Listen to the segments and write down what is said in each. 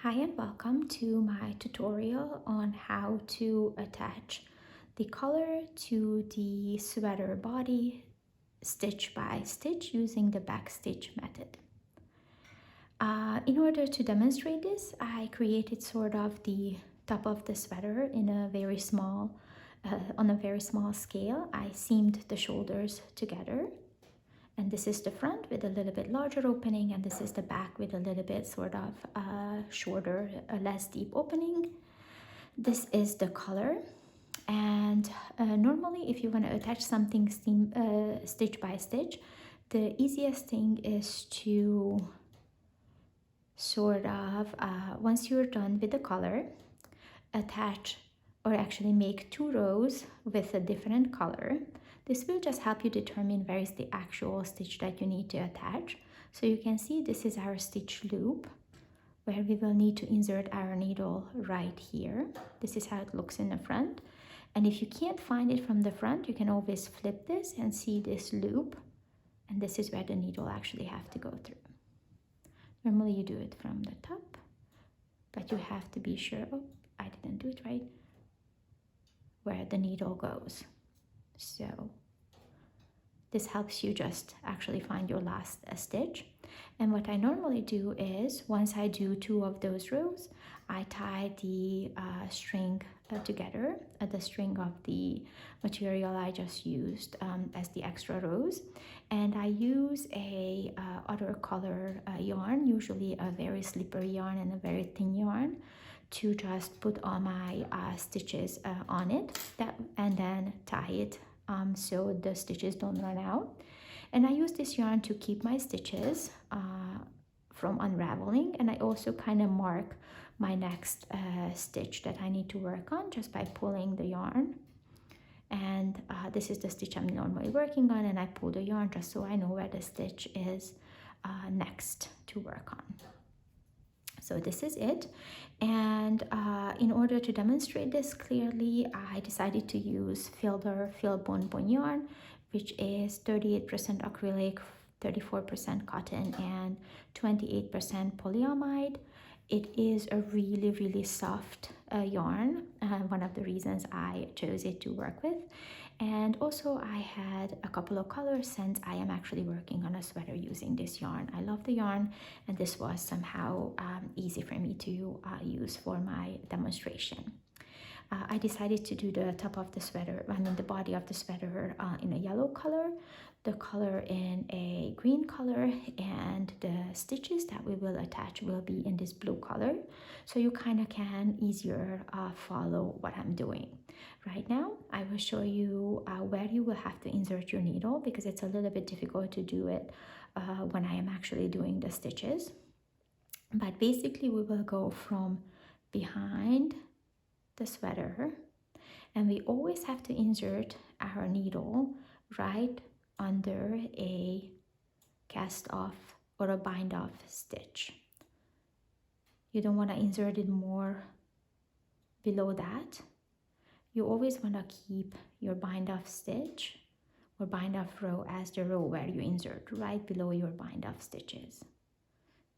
Hi and welcome to my tutorial on how to attach the collar to the sweater body stitch by stitch using the back stitch method. In order to demonstrate this, I created sort of the top of the sweater in a very small, on a very small scale. I seamed the shoulders together, and this is the front with a little bit larger opening, and this is the back with a little bit sort of shorter, less deep opening. This is the color, and normally if you want to attach something stitch by stitch, the easiest thing is to sort of once you're done with the color, attach or actually make 2 rows with a different color. This will just help you determine where is the actual stitch that you need to attach. So you can see this is our stitch loop where we will need to insert our needle right here. This is how it looks in the front. And if you can't find it from the front, you can always flip this and see this loop. And this is where the needle actually have to go through. Normally you do it from the top, but you have to be sure, oh, I didn't do it right, where the needle goes. So this helps you just actually find your last stitch. And what I normally do is once I do 2 of those rows, I tie the string together, the string of the material I just used as the extra rows. And I use a other color yarn, usually a very slippery yarn and a very thin yarn, to just put all my stitches on it and then tie it so the stitches don't run out. And I use this yarn to keep my stitches from unraveling, and I also kind of mark my next stitch that I need to work on just by pulling the yarn. And this is the stitch I'm normally working on, and I pull the yarn just so I know where the stitch is next to work on. So this is it. And in order to demonstrate this clearly, I decided to use Fielder Fil Bon Bon yarn, which is 38% acrylic, 34% cotton, and 28% polyamide. It is a really soft yarn, one of the reasons I chose it to work with. And also I had a couple of colors since I am actually working on a sweater using this yarn. I love the yarn, and this was somehow easy for me to use for my demonstration. I decided to do the top of the sweater, the body of the sweater in a yellow color, the color in a green color, and the stitches that we will attach will be in this blue color. So you kind of can easier follow what I'm doing. Right now, I will show you where you will have to insert your needle because it's a little bit difficult to do it when I am actually doing the stitches. But basically, we will go from behind the sweater, and we always have to insert our needle right under a cast off or a bind off stitch. You don't want to insert it more below that. You always want to keep your bind off stitch or bind off row as the row where you insert right below your bind off stitches.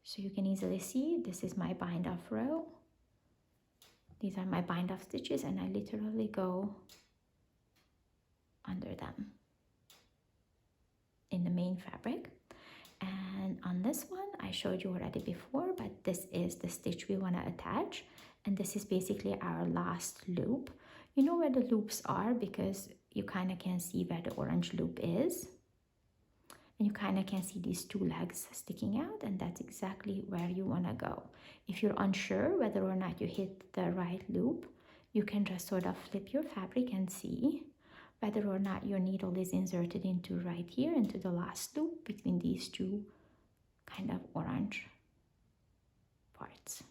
So you can easily see this is my bind off row. These are my bind off stitches, and I literally go under them in the main fabric. And on this one, I showed you already before, but this is the stitch we want to attach. And this is basically our last loop. You know where the loops are because you kind of can see where the orange loop is. And you kind of can see these 2 legs sticking out, and that's exactly where you want to go. If you're unsure whether or not you hit the right loop, you can just sort of flip your fabric and see whether or not your needle is inserted into right here, into the last loop between these 2 kind of orange parts.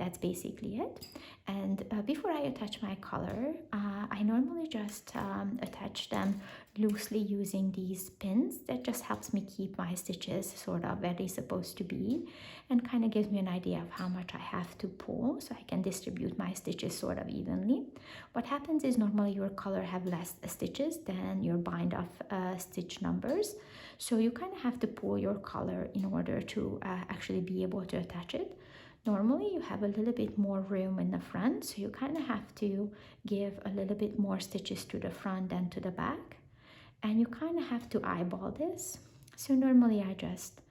that's basically it. And before I attach my color, I normally just attach them loosely using these pins. That just helps me keep my stitches sort of where they're supposed to be, and kind of gives me an idea of how much I have to pull, so I can distribute my stitches sort of evenly. What happens is normally your color have less stitches than your bind off stitch numbers, so you kind of have to pull your color in order to actually be able to attach it. Normally you have a little bit more room in the front, so you kind of have to give a little bit more stitches to the front than to the back, and you kind of have to eyeball this. So normally I just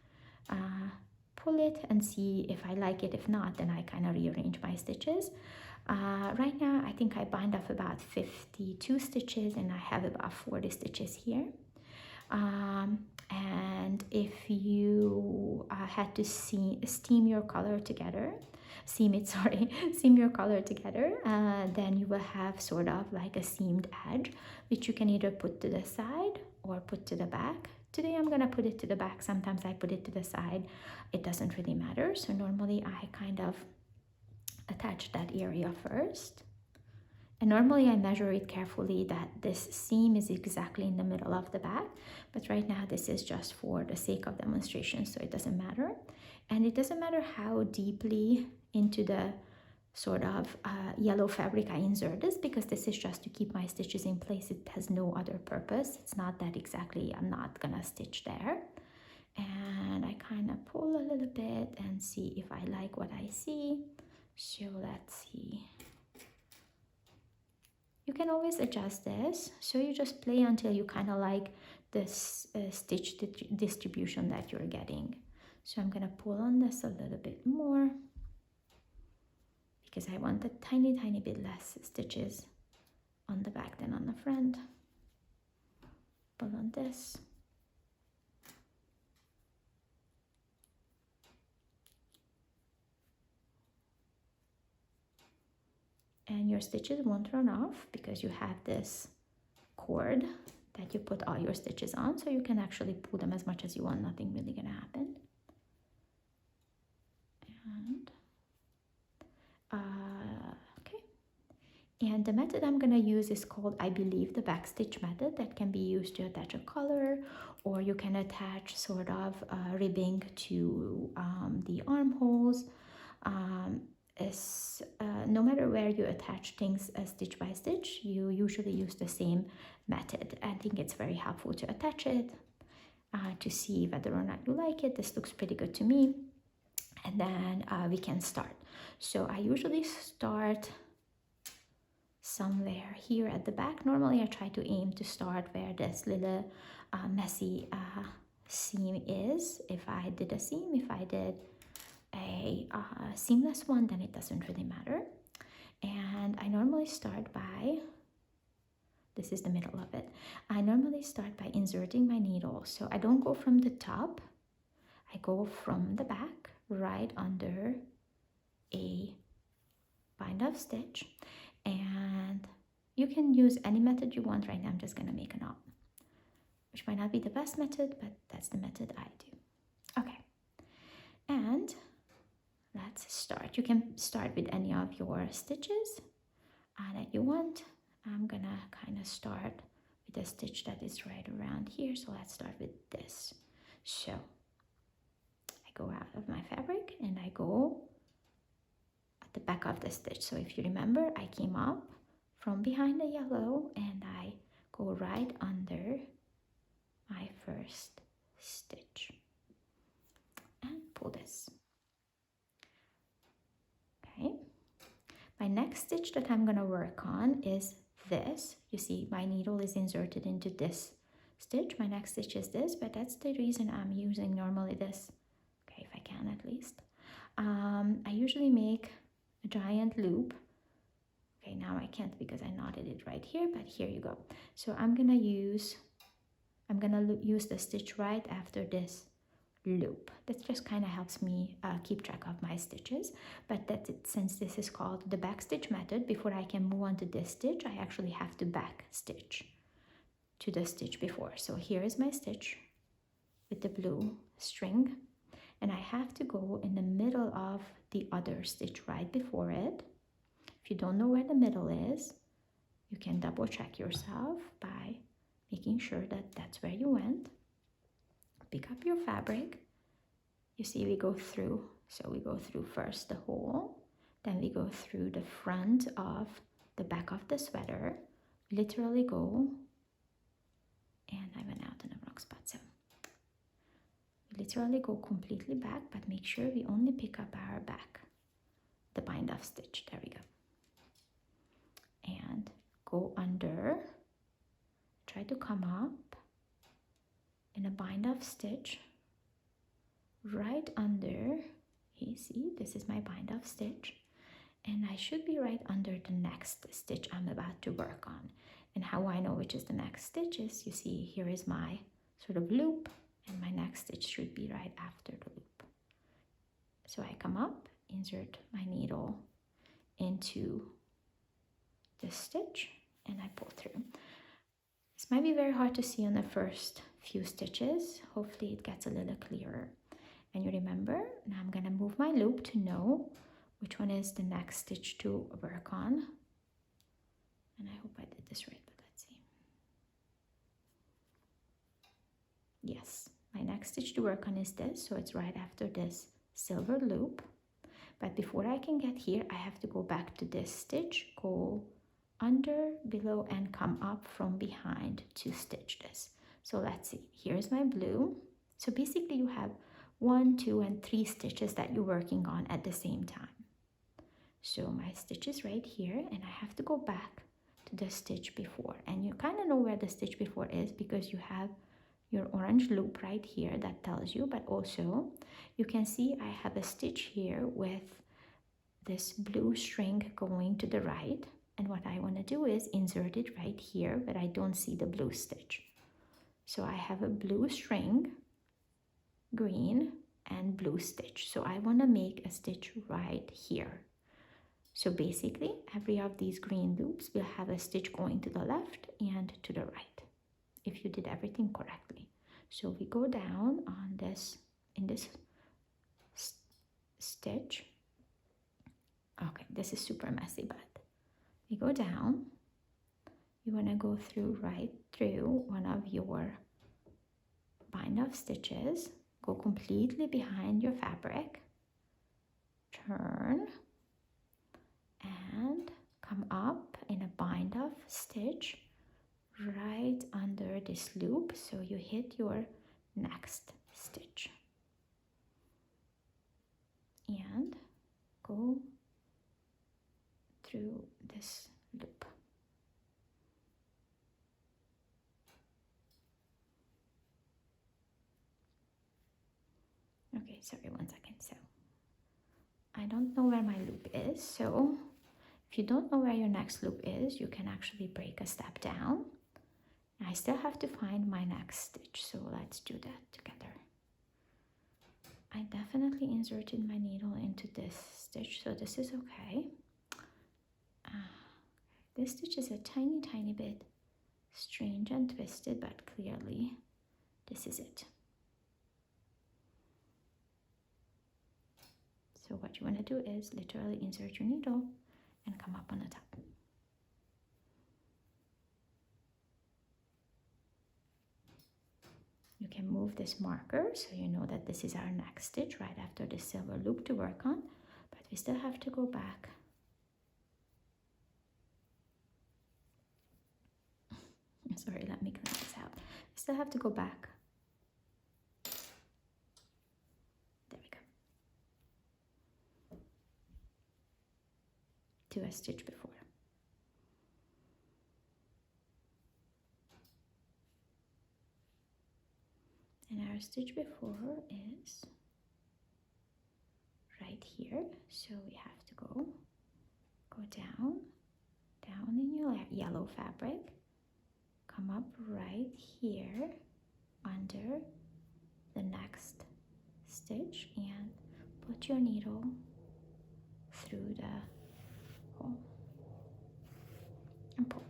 pull it and see if I like it. If not, then I kind of rearrange my stitches. Right now I think I bind off about 52 stitches and I have about 40 stitches here. And if you had to steam your color together, seam your color together, then you will have sort of like a seamed edge, which you can either put to the side or put to the back. Today I'm gonna put it to the back. Sometimes I put it to the side. It doesn't really matter. So normally I kind of attach that area first. And normally I measure it carefully that this seam is exactly in the middle of the back, but right now this is just for the sake of demonstration, so it doesn't matter. And it doesn't matter how deeply into the sort of yellow fabric I insert this, because this is just to keep my stitches in place. It has no other purpose. It's not that exactly I'm not gonna stitch there. And I kind of pull a little bit and see if I like what I see. So let's see. You can always adjust this, so you just play until you kind of like this stitch distribution that you're getting. So I'm gonna pull on this a little bit more because I want a tiny bit less stitches on the back than on the front. Pull on this. And your stitches won't run off because you have this cord that you put all your stitches on, so you can actually pull them as much as you want. Nothing really gonna happen. And okay. And the method I'm gonna use is called, I believe, the backstitch method. That can be used to attach a collar, or you can attach sort of ribbing to the armholes. No matter where you attach things stitch by stitch, you usually use the same method. I think it's very helpful to attach it to see whether or not you like it. This looks pretty good to me. And then we can start. So I usually start somewhere here at the back. Normally I try to aim to start where this little messy seam is. If I did a seam, if I did a seamless one, then it doesn't really matter. And I normally start by, this is the middle of it, I normally start by inserting my needle. So I don't go from the top, I go from the back right under a bind off stitch. And you can use any method you want. Right now I'm just going to make a knot, which might not be the best method, but that's the method I do. Okay, and let's start. You can start with any of your stitches that you want. I'm gonna kind of start with a stitch that is right around here, so let's start with this. So I go out of my fabric and I go at the back of the stitch. So if you remember, I came up from behind the yellow and I go right under my first stitch and pull this. Okay, my next stitch that I'm gonna work on is this. You see my needle is inserted into this stitch. My next stitch is this, but that's the reason I'm using normally this. Okay, if I can at least. I usually make a giant loop. Okay, now I can't because I knotted it right here, but here you go. So I'm gonna use the stitch right after this loop. That just kind of helps me keep track of my stitches. But that's it. Since this is called the back stitch method, before I can move on to this stitch, I actually have to back stitch to the stitch before. So here is my stitch with the blue string, and I have to go in the middle of the other stitch right before it. If you don't know where the middle is, you can double check yourself by making sure that that's where you went. Pick up your fabric. You see we go through, so we go through first the hole, then we go through the front of the back of the sweater, literally go, and I went out in the wrong spot, so literally go completely back, but make sure we only pick up our back, the bind off stitch, there we go, and go under, try to come up in a bind off stitch right under. You see, this is my bind off stitch, and I should be right under the next stitch I'm about to work on. And how I know which is the next stitch is, you see, here is my sort of loop, and my next stitch should be right after the loop. So I come up, insert my needle into the stitch, and I pull through. This might be very hard to see on the first few stitches. Hopefully it gets a little clearer. And you remember, now I'm gonna move my loop to know which one is the next stitch to work on. And I hope I did this right, but let's see. Yes, my next stitch to work on is this, so it's right after this silver loop. But before I can get here, I have to go back to this stitch, go under, below, and come up from behind to stitch this. So let's see, here's my blue. So basically you have 1, 2, and 3 stitches that you're working on at the same time. So my stitch is right here, and I have to go back to the stitch before. And you kind of know where the stitch before is because you have your orange loop right here that tells you, but also you can see I have a stitch here with this blue string going to the right. And what I want to do is insert it right here, but I don't see the blue stitch. So I have a blue string, green, and blue stitch. So I want to make a stitch right here. So basically, every of these green loops will have a stitch going to the left and to the right, if you did everything correctly. So we go down on this, in this stitch. Okay, this is super messy, but we go down. You want to go through right through one of your bind off stitches, go completely behind your fabric, turn, and come up in a bind off stitch right under this loop, so you hit your next stitch, and go through this loop. Okay, sorry, 1 second. So I don't know where my loop is, so if you don't know where your next loop is, you can actually break a step down. I still have to find my next stitch, so let's do that together. I definitely inserted my needle into this stitch, so this is okay. This stitch is a tiny bit strange and twisted, but clearly this is it. So what you want to do is literally insert your needle and come up on the top. You can move this marker so you know that this is our next stitch right after the silver loop to work on, but we still have to go back. Sorry, let me clean this out. We still have to go back. There we go. To a stitch before. And our stitch before is right here, so we have to go down in your yellow fabric, come up right here under the next stitch, and put your needle through the hole and pull.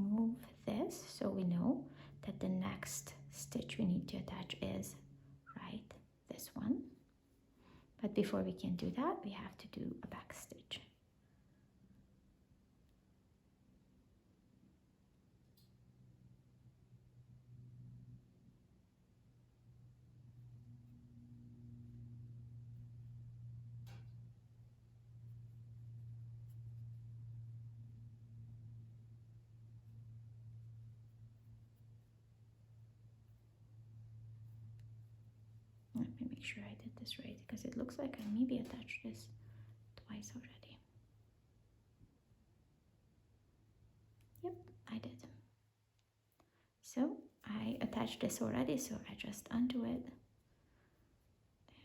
move this so we know that the next stitch we need to attach is right this one. But before we can do that, we have to do a back stitch. Let me make sure I did this right, because it looks like I maybe attached this twice already. Yep, I did. So I attached this already, so I just undo it.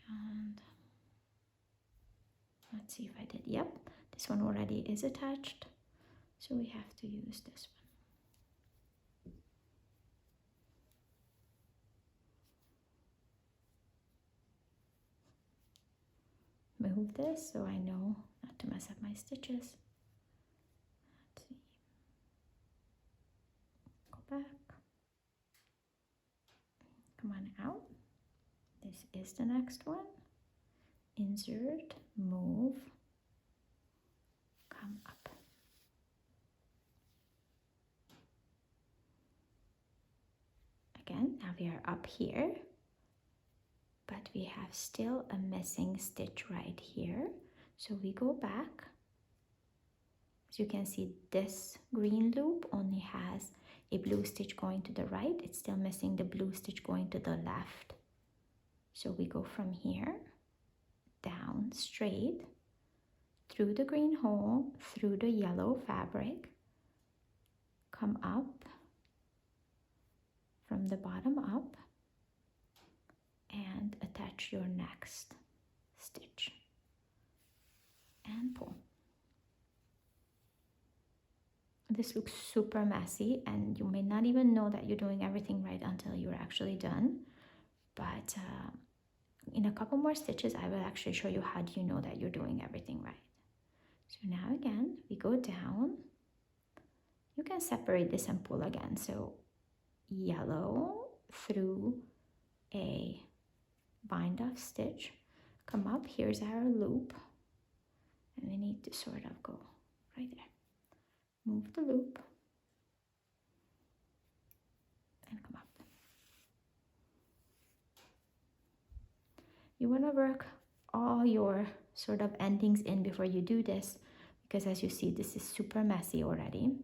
And let's see if I did. Yep, this one already is attached, so we have to use this one. Move this so I know not to mess up my stitches. Let's see. Go back. Come on out. This is the next one. Insert, move, come up. Again, now we are up here, but we have still a missing stitch right here. So we go back. As you can see, this green loop only has a blue stitch going to the right. It's still missing the blue stitch going to the left. So we go from here, down straight, through the green hole, through the yellow fabric, come up, from the bottom up, and attach your next stitch and pull. This looks super messy and you may not even know that you're doing everything right until you're actually done, but in a couple more stitches I will actually show you how do you know that you're doing everything right. So now again we go down. You can separate this and pull again. So yellow through a bind off stitch, come up, here's our loop, and we need to sort of go right there. Move the loop and come up. You want to work all your sort of endings in before you do this, because as you see, this is super messy already.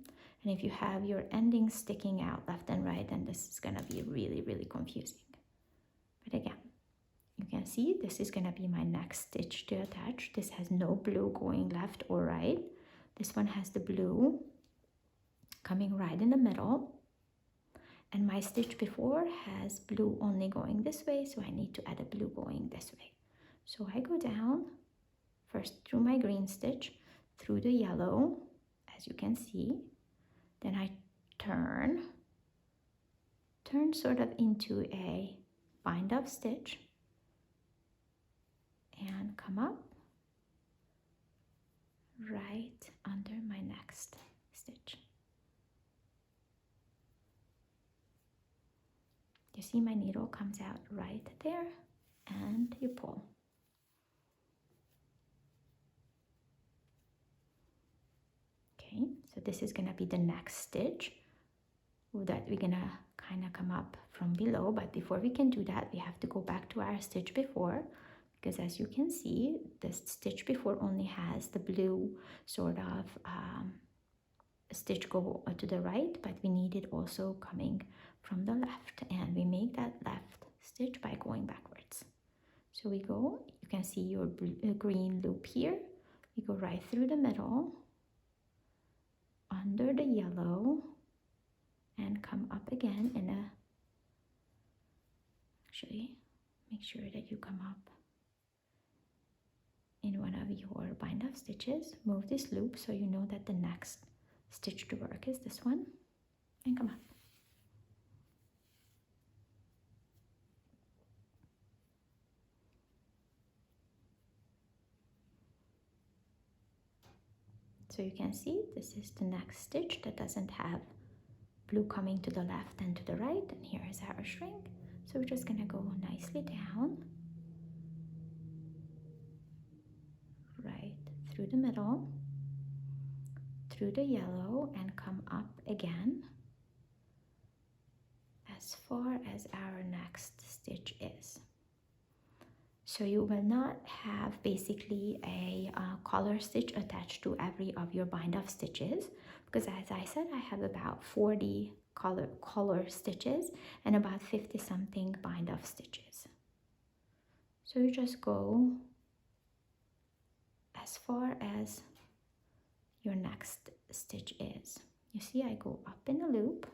And if you have your endings sticking out left and right, then this is going to be really, really confusing. But again, you can see this is going to be my next stitch to attach. This has no blue going left or right. This one has the blue coming right in the middle. And my stitch before has blue only going this way, so I need to add a blue going this way. So I go down first through my green stitch, through the yellow, as you can see. Then I turn sort of into a bind up stitch and come up right under my next stitch. You see my needle comes out right there and you pull. Okay, so this is gonna be the next stitch that we're gonna kind of come up from below, but before we can do that we have to go back to our stitch before, because as you can see this stitch before only has the blue sort of stitch go to the right, but we need it also coming from the left, and we make that left stitch by going backwards. So we go, you can see your green loop here, we go right through the middle, under the yellow, and come up again in a, actually make sure that you come up in one of your bind off stitches, move this loop so you know that the next stitch to work is this one, and come up. So you can see this is the next stitch that doesn't have blue coming to the left and to the right, and here is our string. So we're just gonna go nicely down, right through the middle, through the yellow, and come up again as far as our next stitch is. So you will not have basically a collar stitch attached to every of your bind off stitches, because as I said, I have about 40 collar stitches and about 50 something bind off stitches. So you just go as far as your next stitch is. You see, I go up in a loop,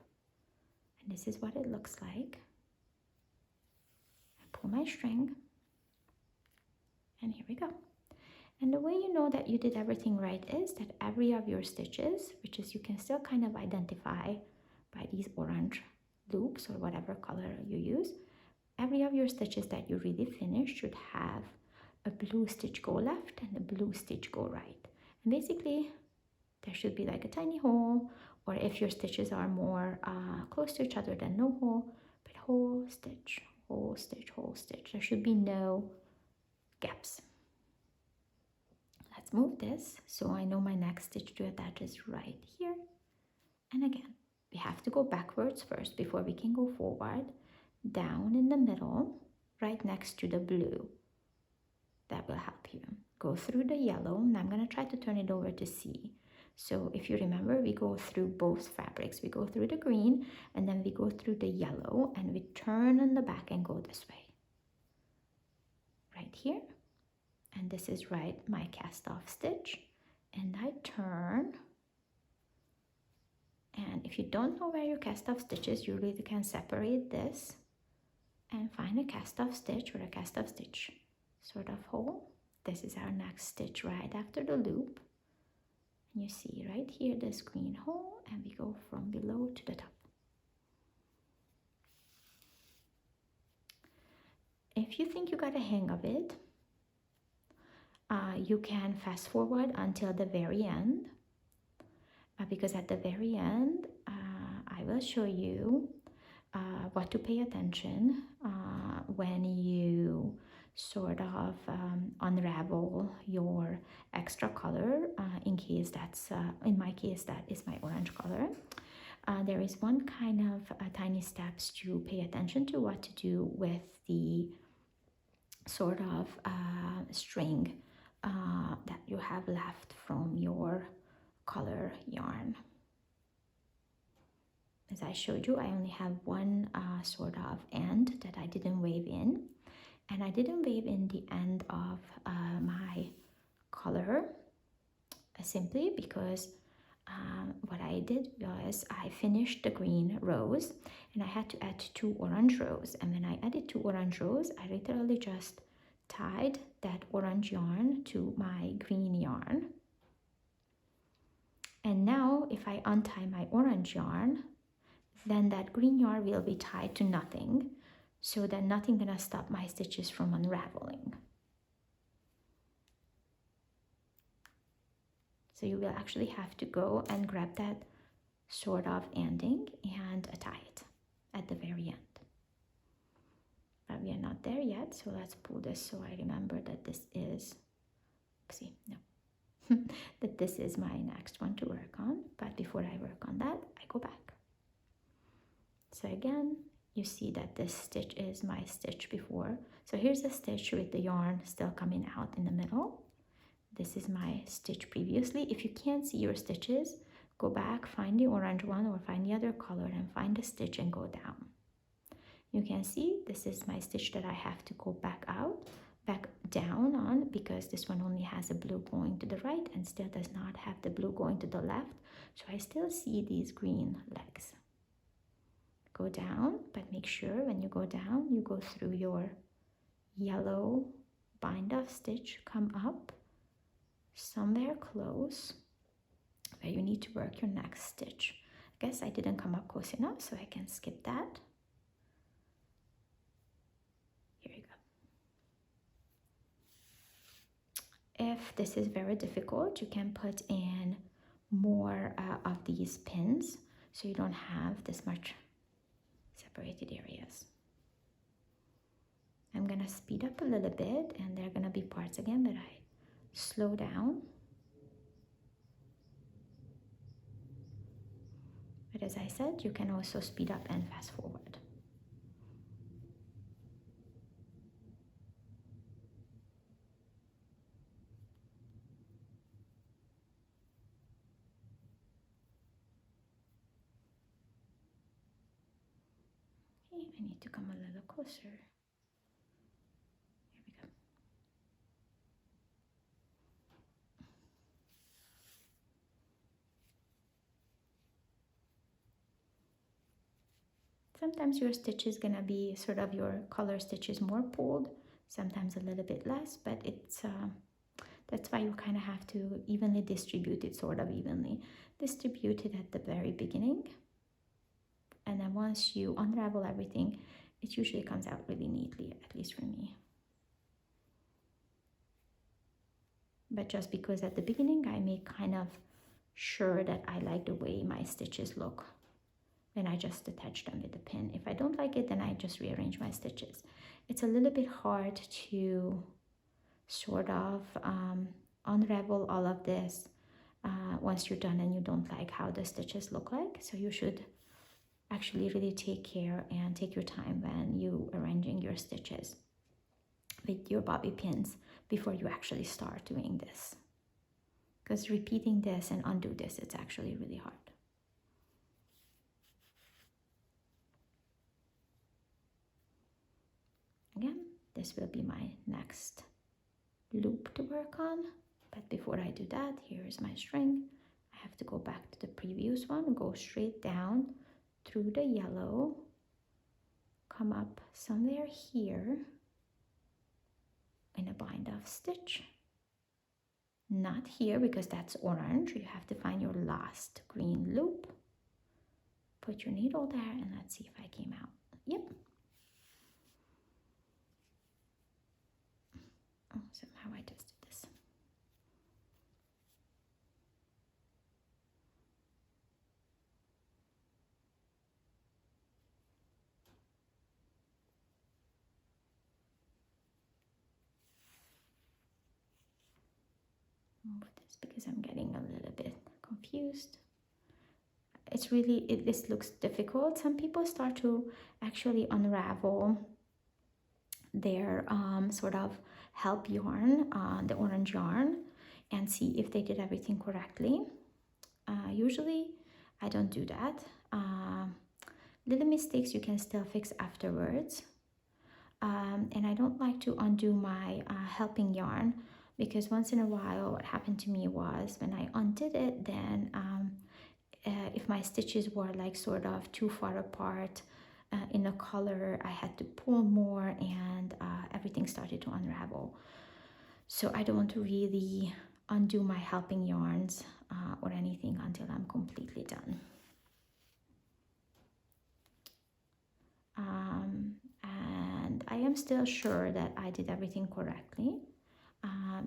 and this is what it looks like. I pull my string, and here we go. And the way you know that you did everything right is that every of your stitches, which is you can still kind of identify by these orange loops or whatever color you use, every of your stitches that you really finish should have a blue stitch go left and a blue stitch go right. And basically, there should be like a tiny hole, or if your stitches are more close to each other, then no hole, but hole, stitch, hole, stitch, hole, stitch. There should be no gaps. Let's move this so I know my next stitch to attach is right here. And again, we have to go backwards first before we can go forward. Down in the middle, right next to the blue. That will help you. Go through the yellow, and I'm going to try to turn it over to see. So if you remember, we go through both fabrics. We go through the green, and then we go through the yellow, and we turn on the back and go this way. Right here. And this is right my cast off stitch. And I turn. And if you don't know where your cast off stitch is, you really can separate this and find a cast off stitch or a cast off stitch sort of hole. This is our next stitch right after the loop. And you see right here this green hole, and we go from below to the top. If you think you got a hang of it, you can fast forward until the very end, because at the very end I will show you what to pay attention when you sort of unravel your extra color, in case that's in my case that is my orange color. There is one kind of tiny steps to pay attention to what to do with the sort of string that you have left from your color yarn. As I showed you, I only have one sort of end that I didn't wave in, and I didn't wave in the end of my color simply because what I did was I finished the green rows and I had to add 2 orange rows, and when I added 2 orange rows, I literally just tied that orange yarn to my green yarn. And now if I untie my orange yarn, then that green yarn will be tied to nothing, so that nothing gonna stop my stitches from unraveling. So you will actually have to go and grab that sort of ending and tie it at the very end. But we are not there yet, so let's pull this so I remember that this is, oopsie, no, that this is my next one to work on. But before I work on that, I go back. So again, you see that this stitch is my stitch before. So here's a stitch with the yarn still coming out in the middle. This is my stitch previously. If you can't see your stitches, go back, find the orange one or find the other color and find the stitch and go down. You can see this is my stitch that I have to go back down on, because this one only has a blue going to the right and still does not have the blue going to the left. So I still see these green legs. Go down, but make sure when you go down, you go through your yellow bind off stitch, come up somewhere close where you need to work your next stitch. I guess I didn't come up close enough, so I can skip that. Here you go. If this is very difficult, you can put in more of these pins. so you don't have this much separated areas. I'm gonna speed up a little bit, and there are gonna be parts again that I slow down. But as I said, you can also speed up and fast forward. Okay, I need to come a little closer. Here we go. Sometimes your stitch is gonna be sort of your color stitch is more pulled, sometimes a little bit less, but it's that's why you kind of have to evenly distribute it, sort of evenly. Distribute it at the very beginning, and then once you unravel everything, it usually comes out really neatly, at least for me. But just because at the beginning I make kind of sure that I like the way my stitches look, and I just attach them with a pin. If I don't like it, then I just rearrange my stitches. It's a little bit hard to sort of unravel all of this once you're done and you don't like how the stitches look like. So you should actually really take care and take your time when you arranging your stitches with your bobby pins before you actually start doing this. Because repeating this and undo this, it's actually really hard. Again, this will be my next loop to work on. But before I do that, here's my string. I have to go back to the previous one, go straight down through the yellow, come up somewhere here in a bind off stitch. Not here because that's orange. You have to find your last green loop. Put your needle there and let's see if I came out. Yep. Oh, somehow I just did this. Move this because I'm getting a little bit confused. It's really, this looks difficult. Some people start to actually unravel their sort of help yarn, the orange yarn, and see if they did everything correctly. Usually I don't do that. Little mistakes you can still fix afterwards. And I don't like to undo my helping yarn, because once in a while what happened to me was when I undid it, then if my stitches were like sort of too far apart in a color, I had to pull more, and everything started to unravel. So I don't want to really undo my helping yarns or anything until I'm completely done. And I am still sure that I did everything correctly,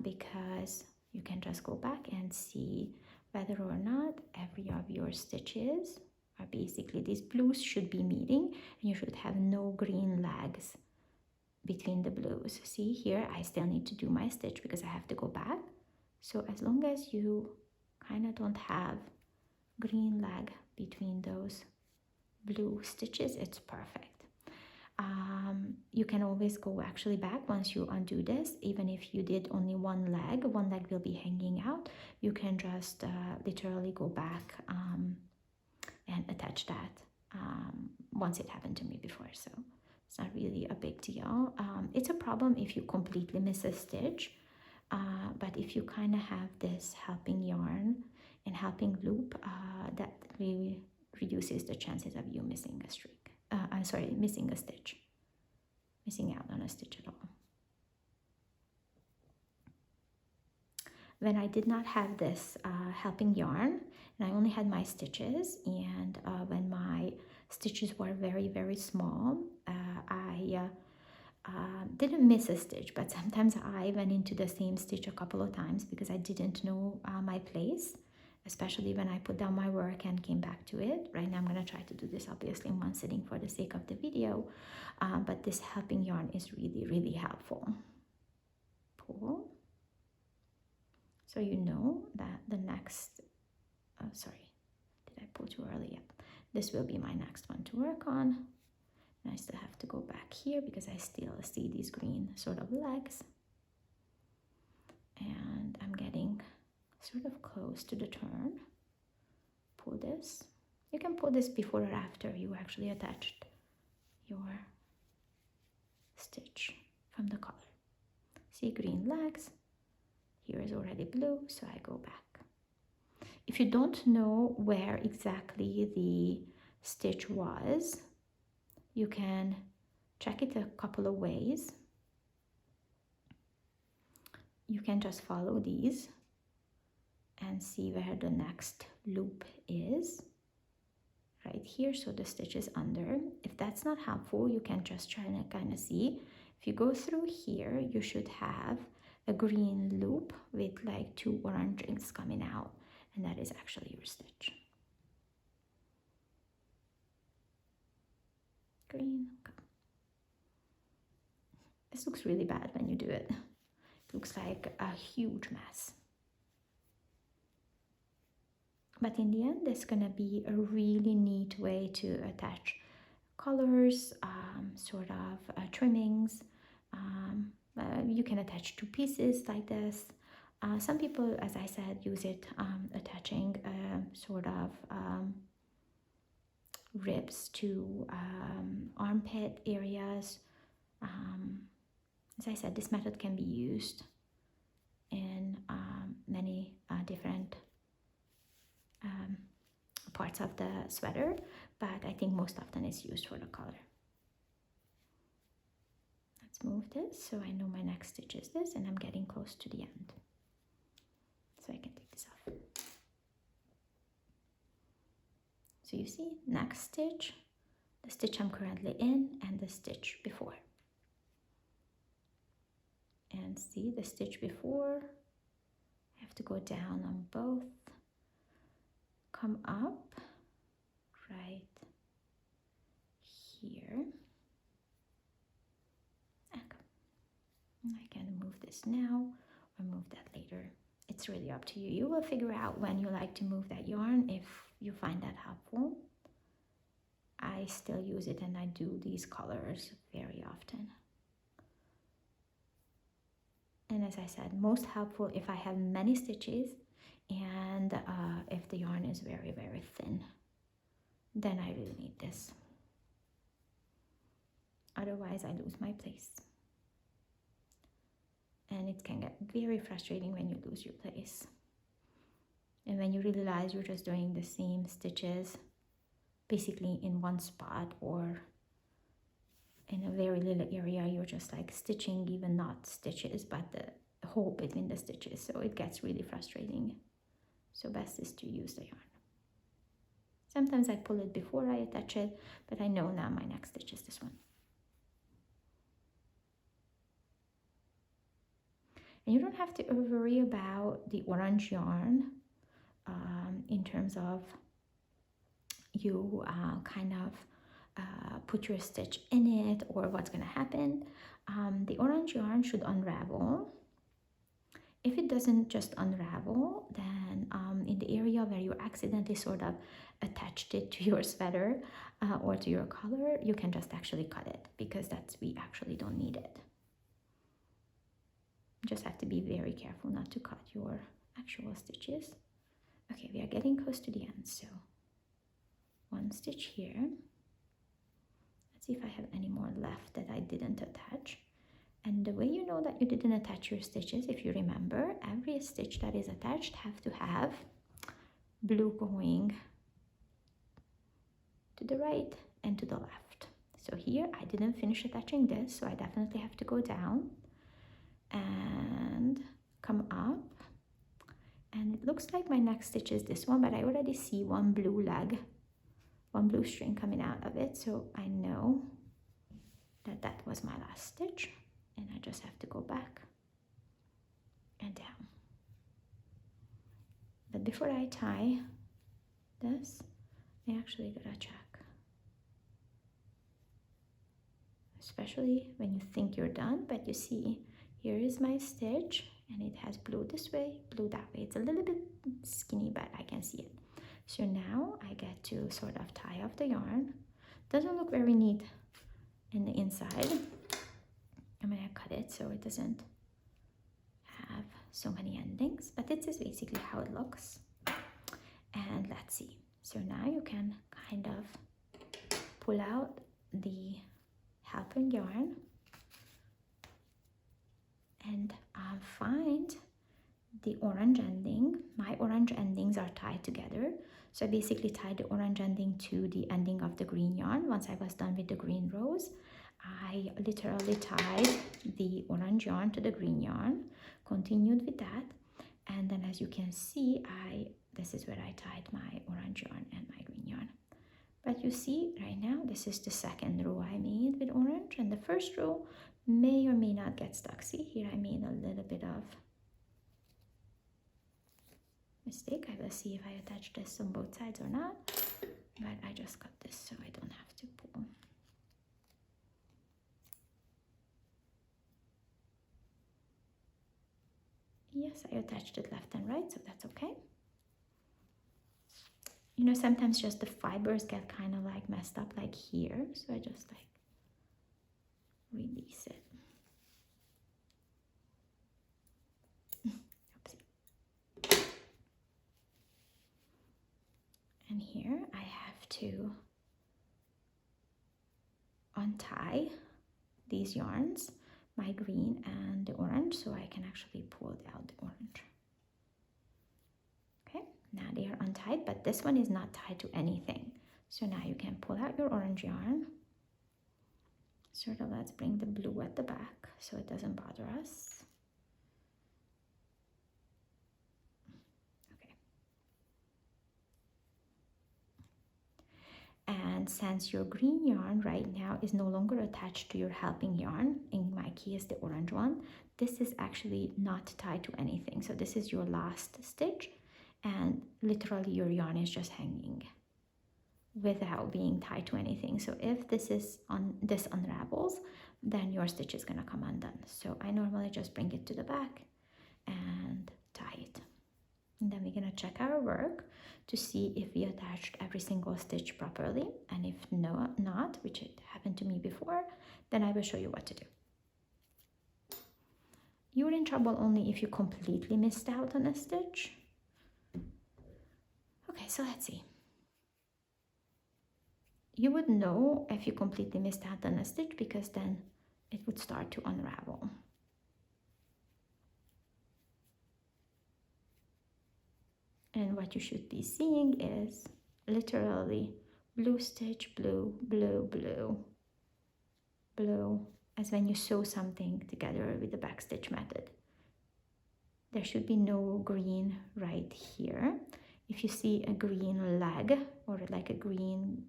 because you can just go back and see whether or not every of your stitches are basically, these blues should be meeting, and you should have no green lags between the blues. See here, I still need to do my stitch because I have to go back. So as long as you kind of don't have green lag between those blue stitches, it's perfect. You can always go actually back once you undo this. Even if you did only one leg will be hanging out, you can just literally go back and attach that once. It happened to me before, so it's not really a big deal. It's a problem if you completely miss a stitch, but if you kind of have this helping yarn and helping loop, that really reduces the chances of you missing a streak. Missing a stitch, missing out on a stitch at all. When I did not have this helping yarn and I only had my stitches, and when my stitches were very, very small, I didn't miss a stitch, but sometimes I went into the same stitch a couple of times because I didn't know my place. especially when I put down my work and came back to it. Right now I'm going to try to do this obviously in one sitting for the sake of the video, but this helping yarn is really, really helpful. Pull. So you know that the next, oh sorry, did I pull too early? Yep. This will be my next one to work on. And I still have to go back here because I still see these green sort of legs. And I'm getting sort of close to the turn. Pull this. You can pull this before or after you actually attached your stitch from the collar. See, green legs. Here is already blue, so I go back. If you don't know where exactly the stitch was, you can check it a couple of ways. You can just follow these and see where the next loop is right here, so the stitch is under. If that's not helpful, you can just try to kind of see. If you go through here, you should have a green loop with like 2 orange rings coming out, and that is actually your stitch. Green. This looks really bad when you do it. It looks like a huge mess. But in the end, it's gonna be a really neat way to attach colors, sort of trimmings. You can attach 2 pieces like this. Some people, as I said, use it attaching sort of ribs to armpit areas. As I said, this method can be used in many different parts of the sweater, but I think most often it's used for the collar. Let's move this so I know my next stitch is this, and I'm getting close to the end. So I can take this off. So you see, next stitch, the stitch I'm currently in, and the stitch before. And see the stitch before, I have to go down on both, come up right here. I can move this now or move that later. It's really up to you. You will figure out when you like to move that yarn if you find that helpful. I still use it and I do these colors very often. And as I said, most helpful if I have many stitches and if the yarn is very, very thin, then I really need this. Otherwise, I lose my place. And it can get very frustrating when you lose your place. And when you realize you're just doing the same stitches basically in one spot, or in a very little area, you're just like stitching even not stitches, but the hole between the stitches. So it gets really frustrating. So best is to use the yarn. Sometimes I pull it before I attach it, but I know now my next stitch is this one. And you don't have to worry about the orange yarn in terms of you kind of put your stitch in it or what's going to happen. The orange yarn should unravel. If it doesn't just unravel, then in the area where you accidentally sort of attached it to your sweater or to your collar, you can just actually cut it, because we actually don't need it. You just have to be very careful not to cut your actual stitches. Okay, we are getting close to the end, so one stitch here. Let's see if I have any more left that I didn't attach. And the way you know that you didn't attach your stitches, if you remember, every stitch that is attached have to have blue going to the right and to the left. So here I didn't finish attaching this, so I definitely have to go down and come up. And it looks like my next stitch is this one, but I already see one blue leg, one blue string coming out of it, so I know that that was my last stitch, and I just have to go back and down. But before I tie this, I actually gotta check. Especially when you think you're done, but you see, here is my stitch and it has blue this way, blue that way. It's a little bit skinny, but I can see it. So now I get to sort of tie off the yarn. Doesn't look very neat in the inside. I'm gonna cut it so it doesn't have so many endings, but this is basically how it looks. And let's see. So now you can kind of pull out the helping yarn and find the orange ending. My orange endings are tied together. So I basically tied the orange ending to the ending of the green yarn. Once I was done with the green rows, I literally tied the orange yarn to the green yarn, continued with that, and then as you can see, this is where I tied my orange yarn and my green yarn. But you see right now, this is the second row I made with orange, and the first row may or may not get stuck. See, here I made a little bit of mistake. I will see if I attach this on both sides or not, but I just cut this so I don't have to pull. Yes, I attached it left and right, so that's okay. You know, sometimes just the fibers get kind of like messed up like here, so I just like release it. Oopsie. And here I have to untie these yarns, my green and the orange, so I can actually pull out the orange. Okay, now they are untied, but this one is not tied to anything. So now you can pull out your orange yarn. Sort of, let's bring the blue at the back so it doesn't bother us. Okay. And since your green yarn right now is no longer attached to your helping yarn, in my case the orange one, this is actually not tied to anything. So this is your last stitch, and literally your yarn is just hanging without being tied to anything. So if this unravels, then your stitch is gonna come undone. So I normally just bring it to the back and tie it. And then we're gonna check our work to see if we attached every single stitch properly. And if not, which it happened to me before, then I will show you what to do. You're in trouble only if you completely missed out on a stitch. Okay, so let's see. You would know if you completely missed out on a stitch because then it would start to unravel. And what you should be seeing is literally blue stitch, blue, blue, blue, blue, as when you sew something together with the backstitch method. There should be no green right here. If you see a green leg or like a green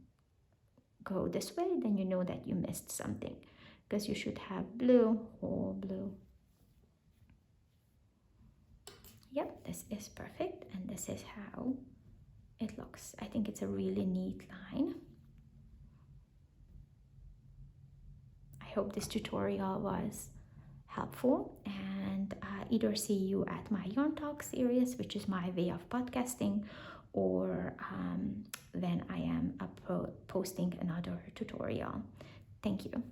go this way, then you know that you missed something, because you should have blue, whole blue. Yep, this is perfect, and this is how it looks. I think it's a really neat line. I hope this tutorial was helpful, and either see you at my Yarn Talk series, which is my way of podcasting, or when I am posting another tutorial. Thank you.